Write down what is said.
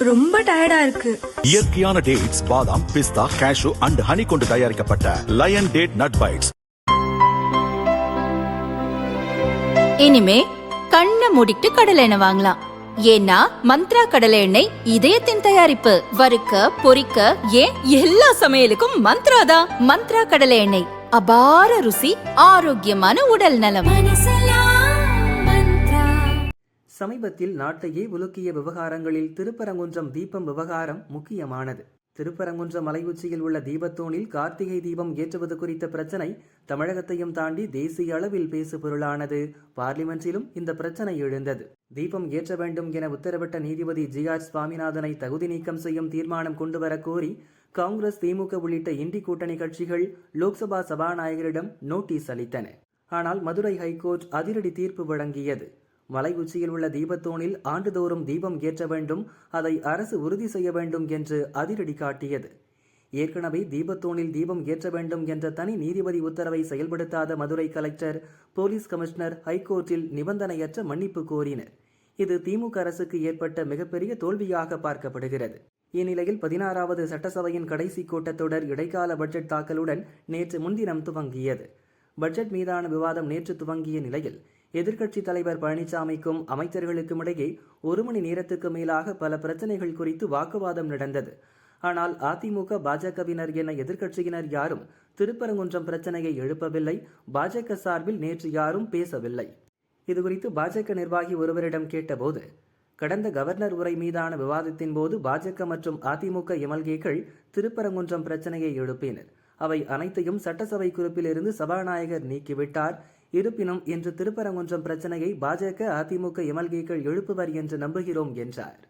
ரொம்ப டயர்டா இருக்கு. இயற்கையான டேட்ஸ், பாதாம், பிஸ்தா, கேஷு அண்ட் ஹனி கொண்டு தயாரிக்கப்பட்ட லயன் டேட் நட் பைட்ஸ். இனிமே கண்ணை மூடிட்டு கடலை எண்ணெய் வாங்கலாம். ஏன்னா மந்த்ரா கடலை எண்ணெய் இதயத்தின் தயாரிப்பு. வறுக்க, பொரிக்க, ஏன் எல்லா சமையலுக்கும் மந்த்ரா தான். மந்த்ரா கடலை எண்ணெய், அபார ருசி, ஆரோக்கியமான உடல் நலம். சமீபத்தில் நாட்டையே உலுக்கிய விவகாரங்களில் திருப்பரங்குன்றம் தீபம் விவகாரம் முக்கியமானது. திருப்பரங்குன்றம் மலை உச்சியில் உள்ள தீபத்தூணில் கார்த்திகை தீபம் ஏற்றுவது குறித்த பிரச்சனை தமிழகத்தையும் தாண்டி தேசிய அளவில் பேசு பொருளானது. பார்லிமென்றிலும் இந்த பிரச்சனை எழுந்தது. தீபம் ஏற்ற வேண்டும் என உத்தரவிட்ட நீதிபதி ஜி.ஆர். சுவாமிநாதனை தகுதி நீக்கம் செய்யும் தீர்மானம் கொண்டுவர கோரி காங்கிரஸ், திமுக உள்ளிட்ட இண்டி கூட்டணி கட்சிகள் லோக்சபா சபாநாயகரிடம் நோட்டீஸ் அளித்தன. ஆனால் மதுரை ஹைகோர்ட் அதிரடி தீர்ப்பு வழங்கியது. மலை உச்சியில் உள்ள தீபத்தூணில் ஆண்டுதோறும் தீபம் ஏற்ற வேண்டும், அதை அரசு உறுதி செய்ய வேண்டும் என்று அதிரடி காட்டியது. ஏற்கனவே தீபத்தூணில் தீபம் ஏற்ற வேண்டும் என்ற தனி நீதிபதி உத்தரவை செயல்படுத்தாத மதுரை கலெக்டர், போலீஸ் கமிஷனர் ஹைகோர்ட்டில் நிபந்தனையற்ற மன்னிப்பு கோரினர். இது திமுக அரசுக்கு ஏற்பட்ட மிகப்பெரிய தோல்வியாக பார்க்கப்படுகிறது. இந்நிலையில் 16வது சட்டசபையின் கடைசி கூட்டத்தொடர் இடைக்கால பட்ஜெட் தாக்கலுடன் நேற்று முன்தினம் துவங்கியது. பட்ஜெட் மீதான விவாதம் நேற்று துவங்கிய நிலையில் எதிர்க்கட்சித் தலைவர் பழனிசாமிக்கும் அமைச்சர்களுக்கும் இடையே 1 மணி நேரத்துக்கு மேலாக பல பிரச்சனைகள் குறித்து வாக்குவாதம் நடந்தது. ஆனால் அதிமுக, பாஜகவினர் என எதிர்க்கட்சியினர் யாரும் திருப்பரங்குன்றம் பிரச்சனையை எழுப்பவில்லை. பாஜக சார்பில் நேற்று யாரும் பேசவில்லை. இதுகுறித்து பாஜக நிர்வாகி ஒருவரிடம் கேட்டபோது, கடந்த கவர்னர் உரை மீதான விவாதத்தின் போது பாஜக மற்றும் அதிமுக எம்எல்ஏக்கள் திருப்பரங்குன்றம் பிரச்சனையை எழுப்பினர். அவை அனைத்தையும் சட்டசபை குறிப்பிலிருந்து சபாநாயகர் நீக்கிவிட்டார். இருப்பினும் இன்று திருப்பரங்குன்றம் பிரச்சனையை பாஜக, அதிமுக எம்எல்ஏக்கள் எழுப்புவர் என்று நம்புகிறோம் என்றார்.